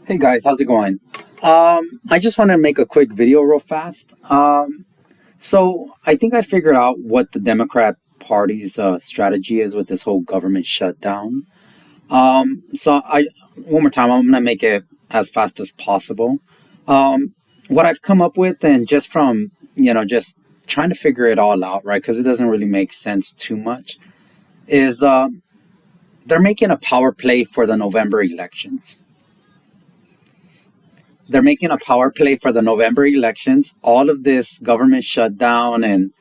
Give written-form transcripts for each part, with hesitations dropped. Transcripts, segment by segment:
Hey guys, how's it going? I just want to make a quick video real fast. So I think I figured out what the Democrat Party's strategy is with this whole government shutdown. So one more time, I'm gonna make it as fast as possible. What I've come up with, and just from just trying to figure it all out, right? Because it doesn't really make sense too much. Is they're making a power play for the November elections. They're making a power play for the November elections. All of this government shutdown and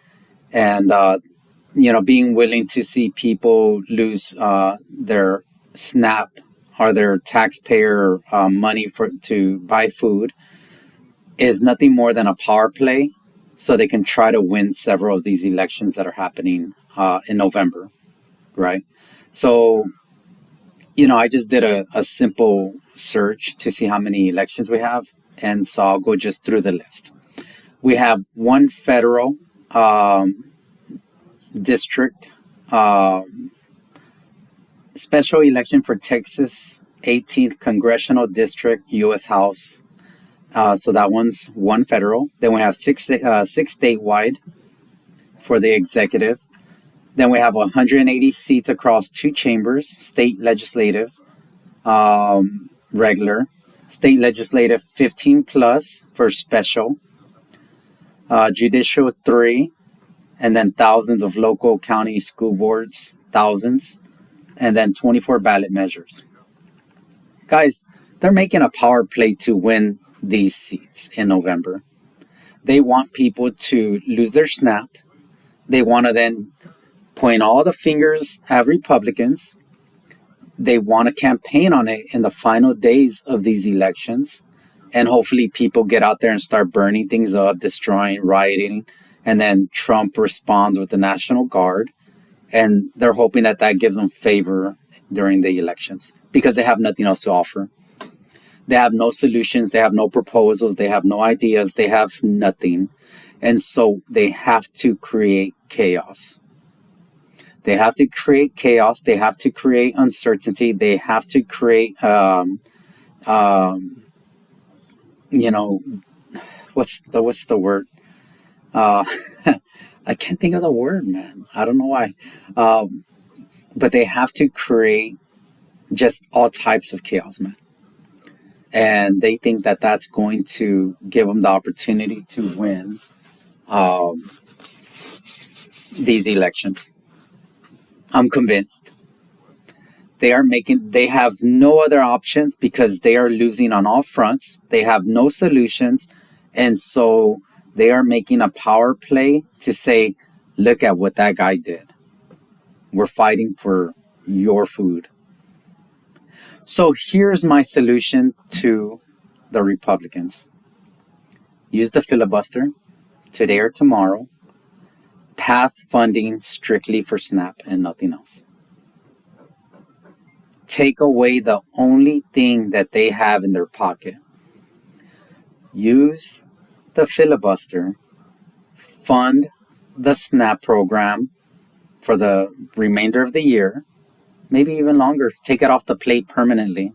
being willing to see people lose their SNAP or their taxpayer money to buy food is nothing more than a power play, so they can try to win several of these elections that are happening in November, right? So I just did a simple search to see how many elections we have. And so I'll go just through the list. We have one federal district, special election for Texas 18th Congressional District, U.S. House. So that one's one federal. Then we have six statewide for the executive. Then we have 180 seats across two chambers, state legislative, regular, state legislative 15 plus for special, judicial 3, and then thousands of local county school boards, thousands, and then 24 ballot measures. Guys, they're making a power play to win these seats in November. They want people to lose their SNAP. They want to then point all the fingers at Republicans. They want to campaign on it in the final days of these elections. And hopefully people get out there and start burning things up, destroying, rioting. And then Trump responds with the National Guard. And they're hoping that that gives them favor during the elections because they have nothing else to offer. They have no solutions. They have no proposals. They have no ideas. They have nothing. And so they have to create chaos. They have to create chaos. They have to create uncertainty. They have to create, what's the word? I can't think of the word, man. I don't know why. But they have to create just all types of chaos, man. And they think that that's going to give them the opportunity to win these elections. I'm convinced. They have no other options because they are losing on all fronts. They have no solutions. And so they are making a power play to say, look at what that guy did. We're fighting for your food. So here's my solution to the Republicans. Use the filibuster today or tomorrow. Pass funding strictly for SNAP and nothing else. Take away the only thing that they have in their pocket. Use the filibuster. Fund the SNAP program for the remainder of the year. Maybe even longer. Take it off the plate permanently.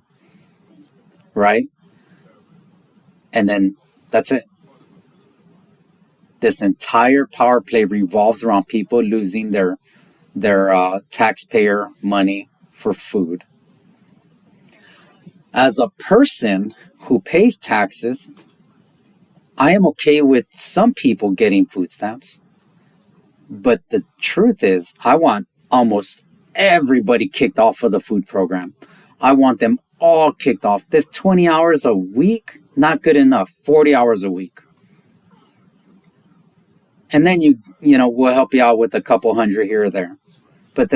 Right? And then that's it. This entire power play revolves around people losing their taxpayer money for food. As a person who pays taxes, I am okay with some people getting food stamps. But the truth is, I want almost everybody kicked off of the food program. I want them all kicked off. This 20 hours a week, not good enough. 40 hours a week. And then we'll help you out with a couple hundred here or there. But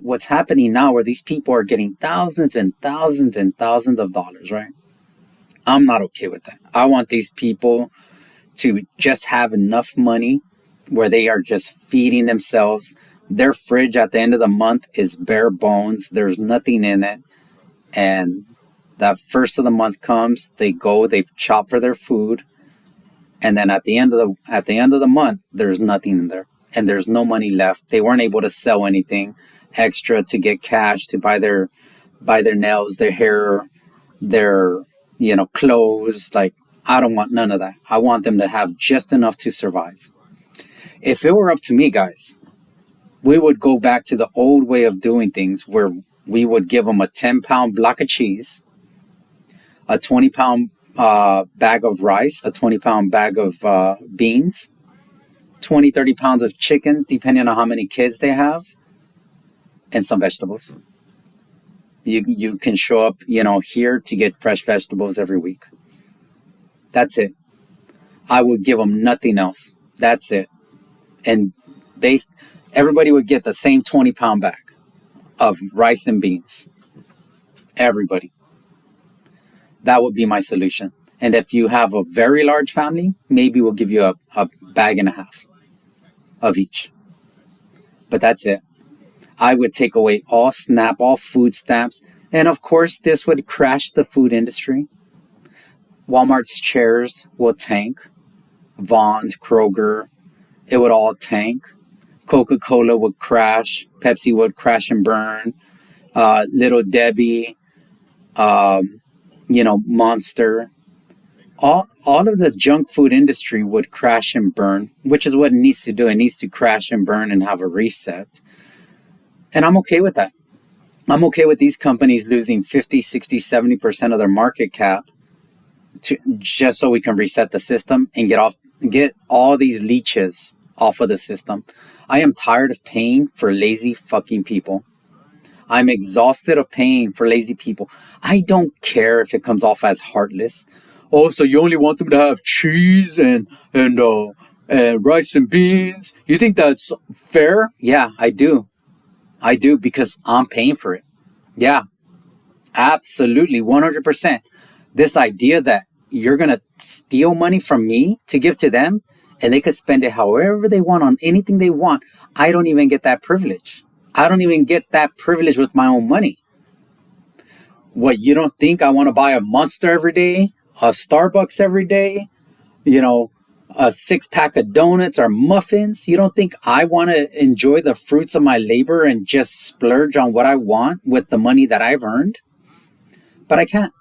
what's happening now where these people are getting thousands and thousands and thousands of dollars, right? I'm not okay with that. I want these people to just have enough money where they are just feeding themselves. Their fridge at the end of the month is bare bones. There's nothing in it. And that first of the month comes, they've chopped for their food. And then at the end of the month, there's nothing in there, and there's no money left. They weren't able to sell anything extra to get cash to buy their nails, their hair, their clothes. Like, I don't want none of that. I want them to have just enough to survive. If it were up to me, guys, we would go back to the old way of doing things where we would give them a 10-pound block of cheese, a 20-pound bag of rice, a 20-pound bag of beans, 20, 30 pounds of chicken, depending on how many kids they have, and some vegetables. You can show up, here to get fresh vegetables every week. That's it. I would give them nothing else. That's it. And everybody would get the same 20-pound bag of rice and beans. Everybody. That would be my solution. And if you have a very large family, maybe we'll give you a bag and a half of each. But that's it. I would take away all food stamps. And of course, this would crash the food industry. Walmart's chairs will tank. Vaughn's, Kroger, it would all tank. Coca-Cola would crash. Pepsi would crash and burn. Little Debbie, Monster. All of the junk food industry would crash and burn, which is what it needs to do. It needs to crash and burn and have a reset. And I'm okay with that. I'm okay with these companies losing 50, 60, 70% of their market cap just so we can reset the system and get all these leeches off of the system. I am tired of paying for lazy fucking people. I'm exhausted of paying for lazy people. I don't care if it comes off as heartless. Oh, so you only want them to have cheese and rice and beans? You think that's fair? Yeah, I do. I do, because I'm paying for it. Yeah, absolutely, 100%. This idea that you're going to steal money from me to give to them and they could spend it however they want on anything they want. I don't even get that privilege. I don't even get that privilege with my own money. What, you don't think I want to buy a Monster every day, a Starbucks every day, a 6-pack of donuts or muffins? You don't think I want to enjoy the fruits of my labor and just splurge on what I want with the money that I've earned? But I can't.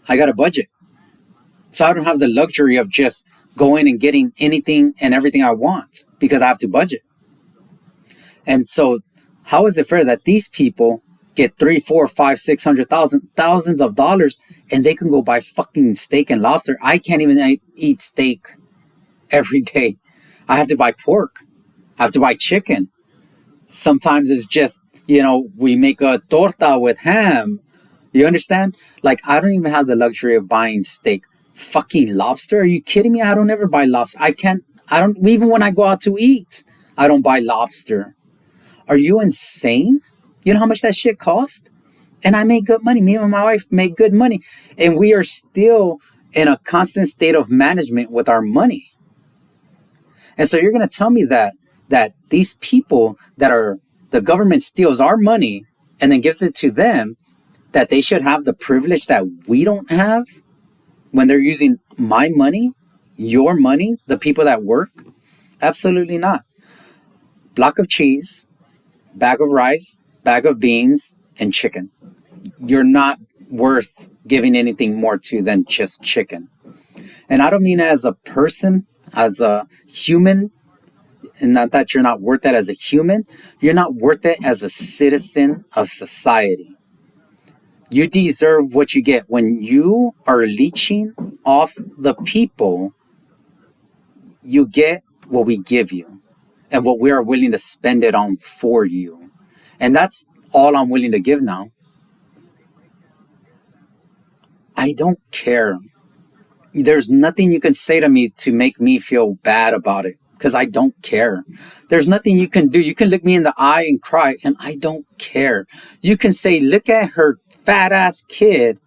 I got a budget. So I don't have the luxury of just going and getting anything and everything I want because I have to budget. And so how is it fair that these people get 3, 4, 5, 600,000, thousands of dollars and they can go buy fucking steak and lobster? I can't even eat steak every day. I have to buy pork. I have to buy chicken. Sometimes it's just, we make a torta with ham. You understand? Like, I don't even have the luxury of buying steak. Fucking lobster? Are you kidding me? I don't ever buy lobster. Even when I go out to eat, I don't buy lobster. Are you insane? You know how much that shit cost? And I make good money. Me and my wife make good money. And we are still in a constant state of management with our money. And so you're going to tell me that these people the government steals our money and then gives it to them, that they should have the privilege that we don't have when they're using my money, your money, the people that work? Absolutely not. Block of cheese, bag of rice, bag of beans, and chicken. You're not worth giving anything more to than just chicken. And I don't mean it as a person, as a human, and not that you're not worth it as a human. You're not worth it as a citizen of society. You deserve what you get. When you are leeching off the people, you get what we give you and what we are willing to spend it on for you. And that's all I'm willing to give now. I don't care. There's nothing you can say to me to make me feel bad about it, because I don't care. There's nothing you can do. You can look me in the eye and cry, and I don't care. You can say, look at her fat ass kid.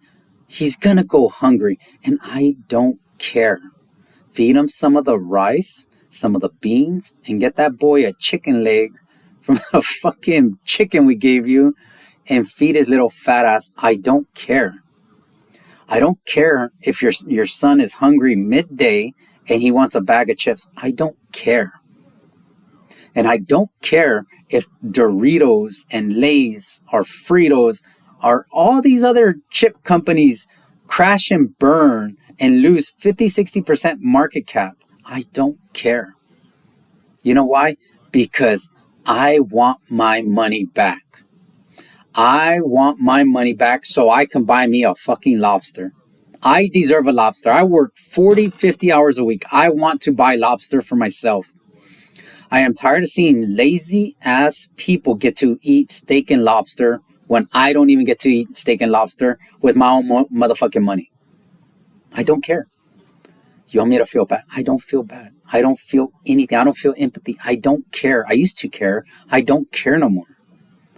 He's going to go hungry, and I don't care. Feed him some of the rice, some of the beans, and get that boy a chicken leg from the fucking chicken we gave you and feed his little fat ass. I don't care. I don't care if your son is hungry midday and he wants a bag of chips. I don't care. And I don't care if Doritos and Lay's or Fritos or all these other chip companies crash and burn and lose 50-60% market cap. I don't care. You know why? Because I want my money back. I want my money back so I can buy me a fucking lobster. I deserve a lobster. I work 40, 50 hours a week. I want to buy lobster for myself. I am tired of seeing lazy ass people get to eat steak and lobster when I don't even get to eat steak and lobster with my own motherfucking money. I don't care. You want me to feel bad? I don't feel bad. I don't feel anything. I don't feel empathy. I don't care. I used to care. I don't care no more.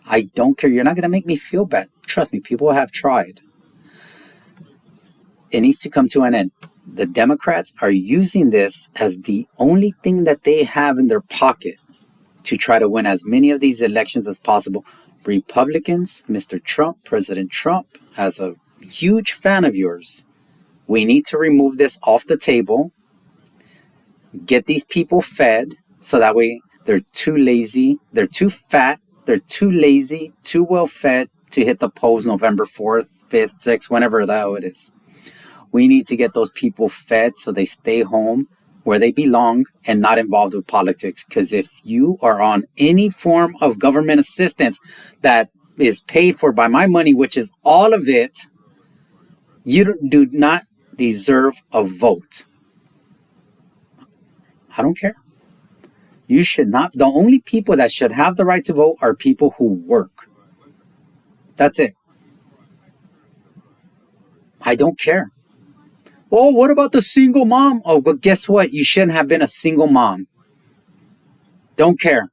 I don't care. You're not going to make me feel bad. Trust me, people have tried. It needs to come to an end. The Democrats are using this as the only thing that they have in their pocket to try to win as many of these elections as possible. Republicans, Mr. Trump, President Trump, as a huge fan of yours, we need to remove this off the table, get these people fed so that way they're too lazy, they're too fat, they're too lazy, too well fed to hit the polls November 4th, 5th, 6th, whenever the hell it is. We need to get those people fed so they stay home where they belong and not involved with politics. Because if you are on any form of government assistance that is paid for by my money, which is all of it, you do not deserve a vote. I don't care. You should not. The only people that should have the right to vote are people who work. That's it. I don't care. Oh, what about the single mom? Oh, but guess what? You shouldn't have been a single mom. Don't care.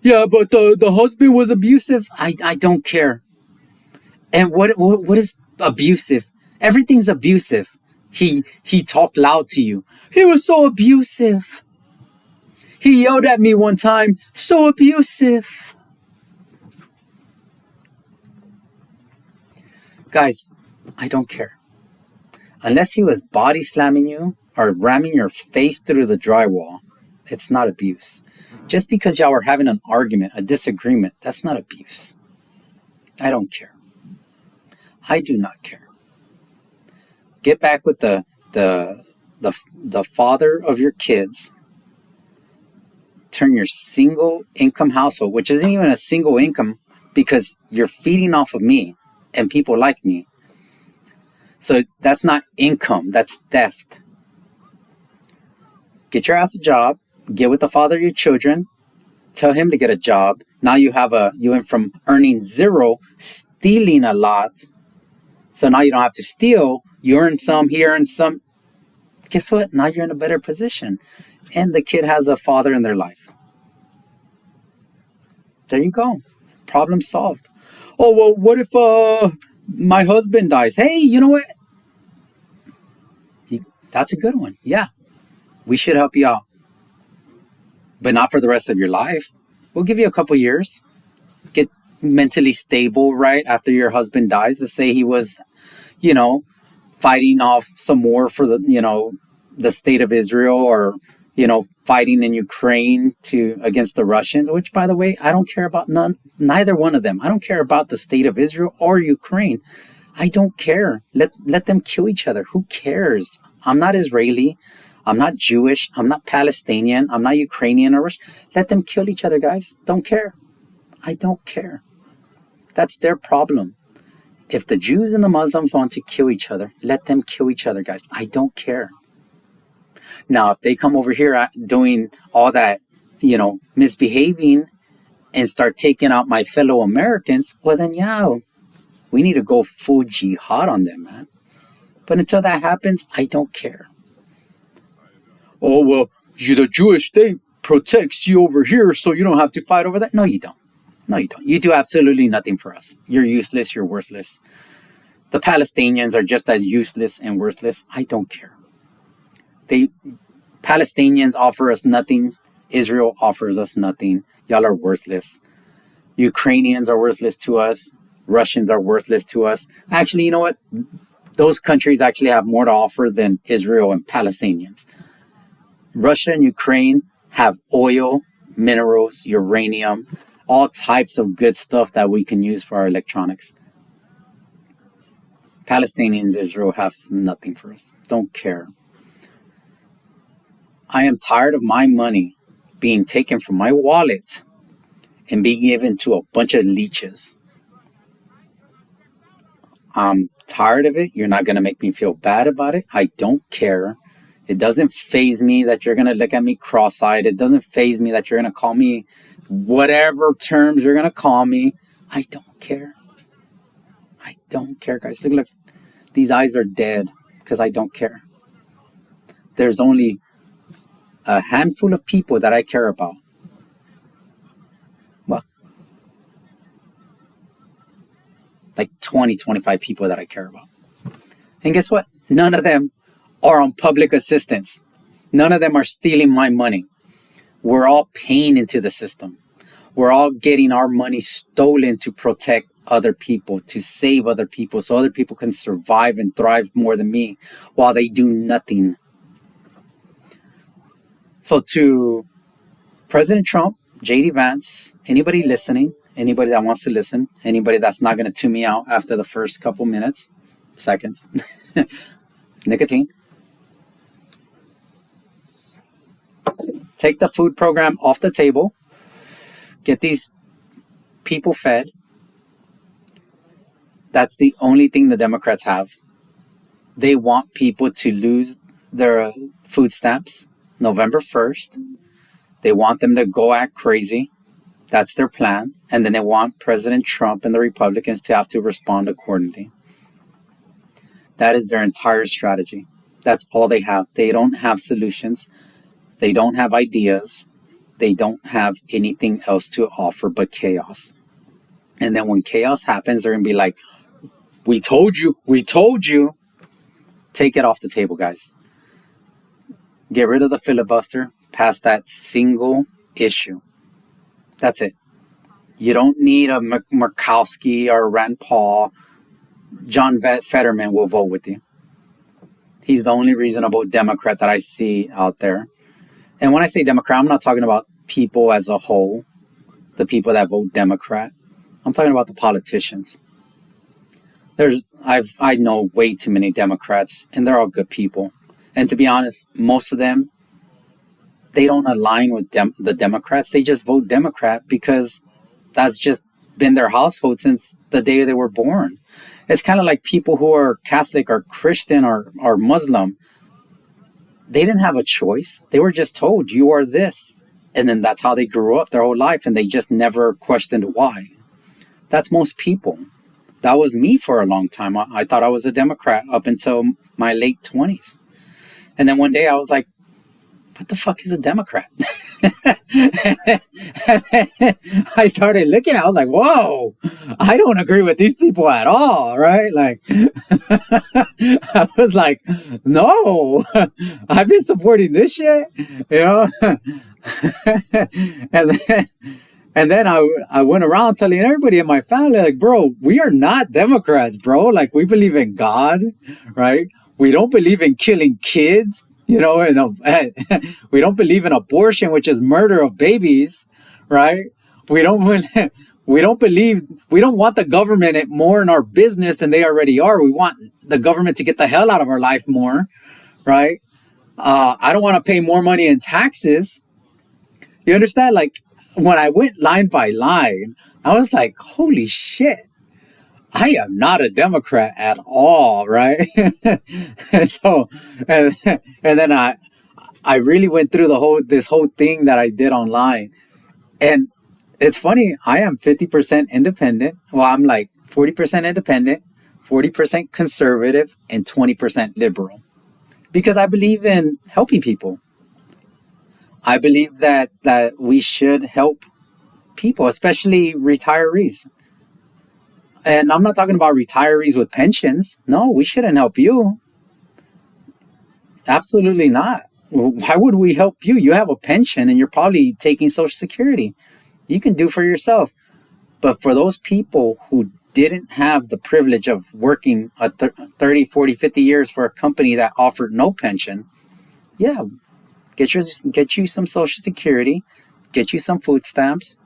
Yeah, but the husband was abusive. I don't care. And what is abusive? Everything's abusive. He talked loud to you. He was so abusive. He yelled at me one time. So abusive. Guys, I don't care. Unless he was body slamming you or ramming your face through the drywall, it's not abuse. Just because y'all are having an argument, a disagreement, that's not abuse. I don't care. I do not care. Get back with the father of your kids. Turn your single income household, which isn't even a single income because you're feeding off of me and people like me. So that's not income, that's theft. Get your ass a job, get with the father of your children, tell him to get a job. Now you went from earning zero, stealing a lot. So now you don't have to steal, you earn some, he earns some. Guess what? Now you're in a better position. And the kid has a father in their life. There you go. Problem solved. Oh, well, what if my husband dies? Hey, you know what? That's a good one. Yeah, we should help you out. But not for the rest of your life. We'll give you a couple years. Get mentally stable, right? After your husband dies. Let's say he was, fighting off some war for the state of Israel or, fighting in Ukraine against the Russians, which, by the way, I don't care about neither one of them. I don't care about the state of Israel or Ukraine. I don't care. Let them kill each other. Who cares? I'm not Israeli. I'm not Jewish. I'm not Palestinian. I'm not Ukrainian or Russian. Let them kill each other, guys. Don't care. I don't care. That's their problem. If the Jews and the Muslims want to kill each other, let them kill each other, guys. I don't care. Now, if they come over here doing all that, misbehaving and start taking out my fellow Americans, well then, yeah, we need to go full jihad on them, man. But until that happens, I don't care. Oh, well, the Jewish state protects you over here so you don't have to fight over that. No, you don't. No, you don't. You do absolutely nothing for us. You're useless. You're worthless. The Palestinians are just as useless and worthless. I don't care. Palestinians offer us nothing. Israel offers us nothing. Y'all are worthless. Ukrainians are worthless to us. Russians are worthless to us. Actually, you know what? Those countries actually have more to offer than Israel and Palestinians. Russia and Ukraine have oil, minerals, uranium, all types of good stuff that we can use for our electronics. Palestinians, Israel have nothing for us. Don't care. I am tired of my money being taken from my wallet and being given to a bunch of leeches. I'm tired of it. You're not going to make me feel bad about it. I don't care. It doesn't faze me that you're going to look at me cross-eyed. It doesn't faze me that you're going to call me whatever terms you're going to call me. I don't care. I don't care, guys. Look. These eyes are dead because I don't care. There's only a handful of people that I care about. Well, like 20, 25 people that I care about. And guess what? None of them are on public assistance. None of them are stealing my money. We're all paying into the system. We're all getting our money stolen to protect other people, to save other people, so other people can survive and thrive more than me while they do nothing. So to President Trump, J.D. Vance, anybody listening, anybody that wants to listen, anybody that's not going to tune me out after the first couple minutes, seconds, nicotine, take the food program off the table, get these people fed. That's the only thing the Democrats have. They want people to lose their food stamps November 1st. They want them to go act crazy. That's their plan. And then they want President Trump and the Republicans to have to respond accordingly. That is their entire strategy. That's all they have. They don't have solutions. They don't have ideas. They don't have anything else to offer but chaos. And then when chaos happens, they're going to be like, we told you. Take it off the table, guys. Get rid of the filibuster. Pass that single issue. That's it. You don't need a Murkowski or Rand Paul. John Fetterman will vote with you. He's the only reasonable Democrat that I see out there. And when I say Democrat, I'm not talking about people as a whole, the people that vote Democrat. I'm talking about the politicians. I know way too many Democrats, and they're all good people. And to be honest, most of them, they don't align with the Democrats. They just vote Democrat because that's just been their household since the day they were born. It's kind of like people who are Catholic or Christian or Muslim. They didn't have a choice. They were just told, you are this. And then that's how they grew up their whole life, and they just never questioned why. That's most people. That was me for a long time. I thought I was a Democrat up until my late 20s. And then one day I was like, what the fuck is a Democrat? I started looking, I was like, whoa, I don't agree with these people at all, right? Like, I was like, no, I've been supporting this shit, you know? And then I went around telling everybody in my family, like, bro, we are not Democrats, bro. Like, we believe in God, right? We don't believe in killing kids, you know, and we don't believe in abortion, which is murder of babies, right? We don't believe, we don't want the government more in our business than they already are. We want the government to get the hell out of our life more, right? I don't want to pay more money in taxes. You understand? Like, when I went line by line, I was like, holy shit, I am not a Democrat at all, right? and so, and then I really went through this whole thing that I did online. And it's funny, I am 50% independent. Well, I'm like 40% independent, 40% conservative, and 20% liberal. Because I believe in helping people. I believe that we should help people, especially retirees. And I'm not talking about retirees with pensions. No, we shouldn't help you. Absolutely not. Why would we help you? You have a pension and you're probably taking Social Security. You can do for yourself. But for those people who didn't have the privilege of working 30, 40, 50 years for a company that offered no pension, yeah, get you some Social Security, get you some food stamps,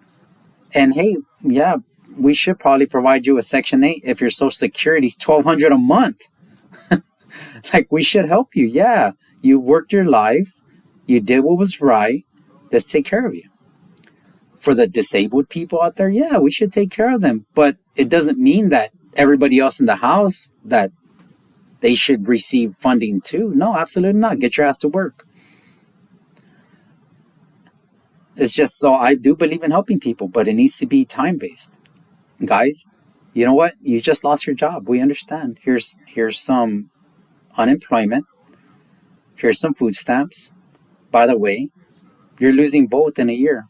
and hey, yeah, we should probably provide you a Section 8 if your Social Security is $1,200 a month. Like, we should help you. Yeah, you worked your life. You did what was right. Let's take care of you. For the disabled people out there, yeah, we should take care of them. But it doesn't mean that everybody else in the house, that they should receive funding too. No, absolutely not. Get your ass to work. It's just, so I do believe in helping people, but it needs to be time-based. Guys, you know what? You just lost your job. We understand. Here's some unemployment. Here's some food stamps. By the way, you're losing both in a year.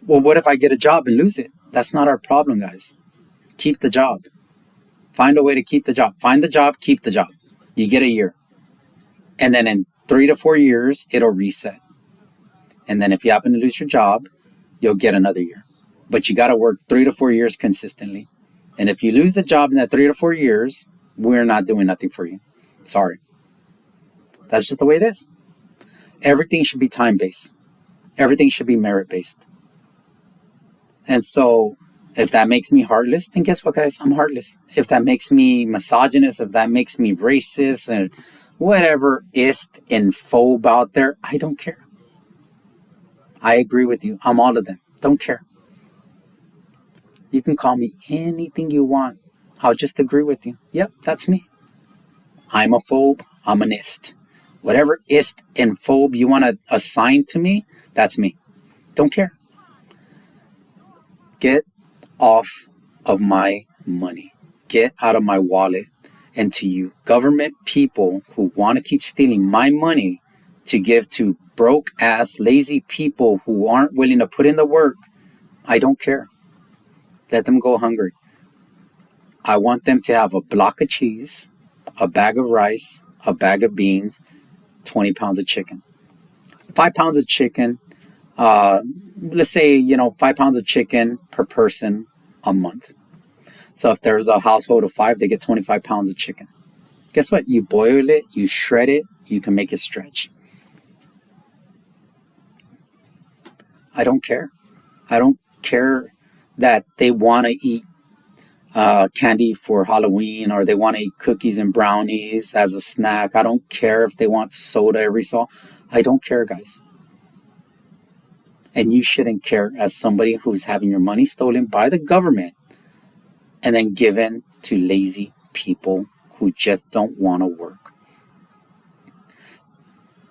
Well, what if I get a job and lose it? That's not our problem, guys. Keep the job. Find a way to keep the job. Find the job, keep the job. You get a year. And then in 3 to 4 years, it'll reset. And then if you happen to lose your job, you'll get another year. But you got to work 3 to 4 years consistently. And if you lose the job in that 3 to 4 years, we're not doing nothing for you. Sorry. That's just the way it is. Everything should be time-based. Everything should be merit-based. And so if that makes me heartless, then guess what, guys? I'm heartless. If that makes me misogynist, if that makes me racist, and whatever ist and phobe out there, I don't care. I agree with you. I'm all of them. Don't care. You can call me anything you want. I'll just agree with you. Yep, that's me. I'm a phobe. I'm an ist. Whatever ist and phobe you want to assign to me, that's me. Don't care. Get off of my money. Get out of my wallet. And to you government people who want to keep stealing my money to give to broke ass lazy people who aren't willing to put in the work, I don't care. Let them go hungry. I want them to have a block of cheese, a bag of rice, a bag of beans, 20 pounds of chicken. 5 pounds of chicken, let's say, 5 pounds of chicken per person a month. So if there's a household of 5, they get 25 pounds of chicken. Guess what? You boil it, you shred it, you can make it stretch. I don't care. I don't care that they want to eat candy for Halloween, or they want to eat cookies and brownies as a snack. I don't care if they want soda every so. I don't care, guys. And you shouldn't care as somebody who's having your money stolen by the government and then given to lazy people who just don't want to work.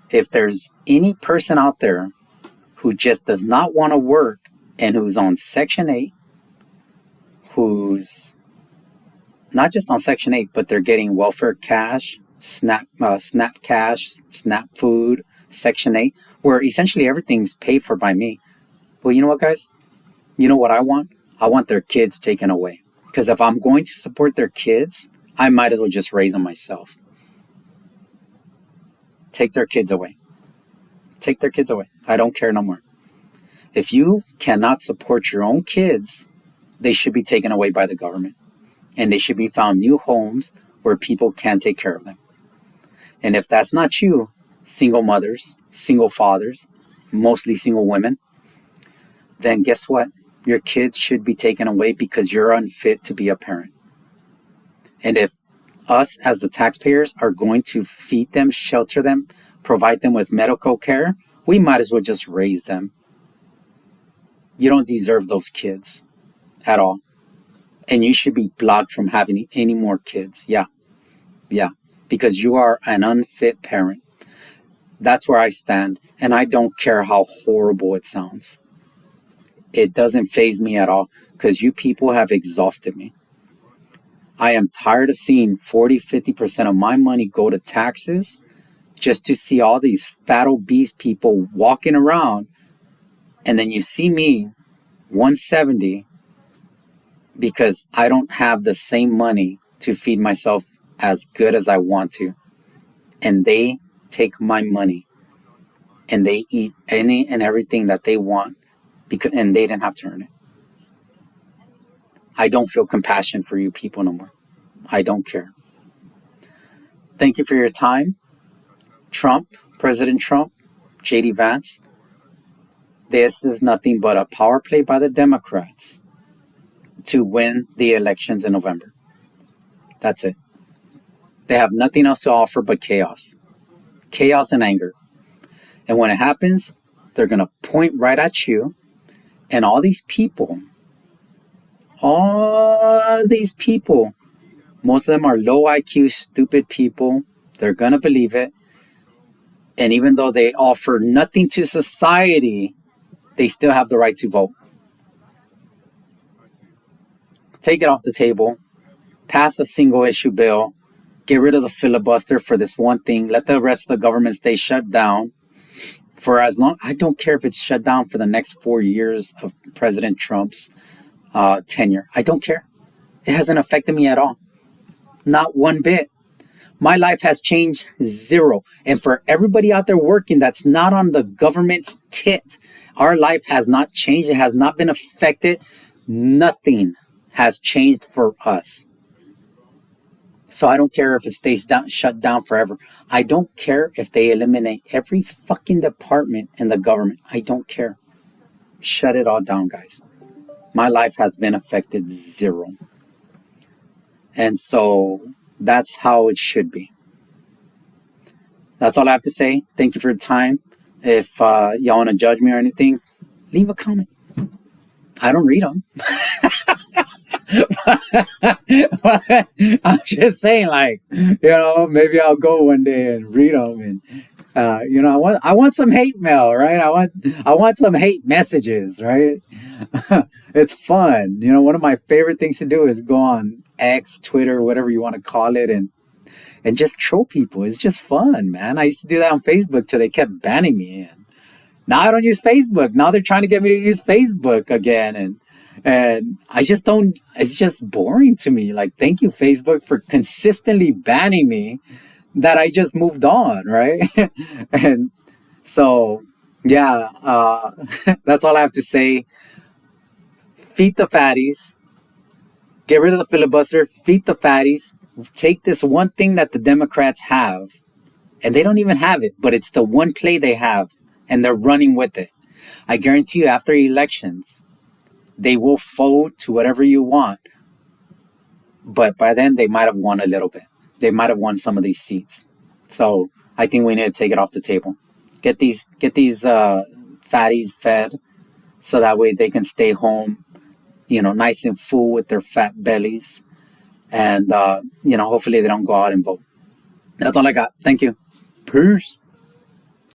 If there's any person out there who just does not want to work and who's on Section 8, who's not just on Section 8, but they're getting welfare cash, SNAP cash, SNAP food, Section 8, where essentially everything's paid for by me. Well, you know what, guys? You know what I want? I want their kids taken away. Because if I'm going to support their kids, I might as well just raise them myself. Take their kids away. Take their kids away. I don't care no more. If you cannot support your own kids, they should be taken away by the government. And they should be found new homes where people can take care of them. And if that's not you, single mothers, single fathers, mostly single women, then guess what? Your kids should be taken away because you're unfit to be a parent. And if us as the taxpayers are going to feed them, shelter them, provide them with medical care, we might as well just raise them. You don't deserve those kids at all. And you should be blocked from having any more kids. Yeah. Because you are an unfit parent. That's where I stand. And I don't care how horrible it sounds. It doesn't faze me at all because you people have exhausted me. I am tired of seeing 40-50% of my money go to taxes just to see all these fat obese people walking around, and then you see me 170 because I don't have the same money to feed myself as good as I want to, and they take my money and they eat any and everything that they want and they didn't have to earn it. I don't feel compassion for you people no more. I don't care. Thank you for your time. Trump, President Trump, J.D. Vance, this is nothing but a power play by the Democrats to win the elections in November. That's it. They have nothing else to offer but chaos. Chaos and anger. And when it happens, they're going to point right at you. And all these people, most of them are low IQ, stupid people. They're going to believe it. And even though they offer nothing to society, they still have the right to vote. Take it off the table. Pass a single issue bill. Get rid of the filibuster for this one thing. Let the rest of the government stay shut down for as long. I don't care if it's shut down for the next 4 years of President Trump's tenure. I don't care. It hasn't affected me at all. Not one bit. My life has changed zero. And for everybody out there working that's not on the government's tit, our life has not changed. It has not been affected. Nothing has changed for us. So I don't care if it stays shut down forever. I don't care if they eliminate every fucking department in the government. I don't care. Shut it all down, guys. My life has been affected zero. And so that's how it should be. That's all I have to say. Thank you for your time. If y'all want to judge me or anything, leave a comment. I don't read them. But I'm just saying, like, maybe I'll go one day and read them, and I want some hate mail, right? I want some hate messages, right? It's fun. One of my favorite things to do is go on X, Twitter, whatever you want to call it, and just troll people. It's just fun, man. I used to do that on Facebook till they kept banning me, and now I don't use Facebook. Now they're trying to get me to use Facebook again, and I just don't. It's just boring to me. Like, thank you, Facebook, for consistently banning me, that I just moved on, right? And so, yeah, that's all I have to say. Feed the fatties. Get rid of the filibuster. Feed the fatties. Take this one thing that the Democrats have, and they don't even have it, but it's the one play they have, and they're running with it. I guarantee you, after elections, they will fold to whatever you want. But by then, they might have won a little bit. They might have won some of these seats. So I think we need to take it off the table. Get these fatties fed, so that way they can stay home, nice and full with their fat bellies. And, hopefully they don't go out and vote. That's all I got. Thank you. Peace.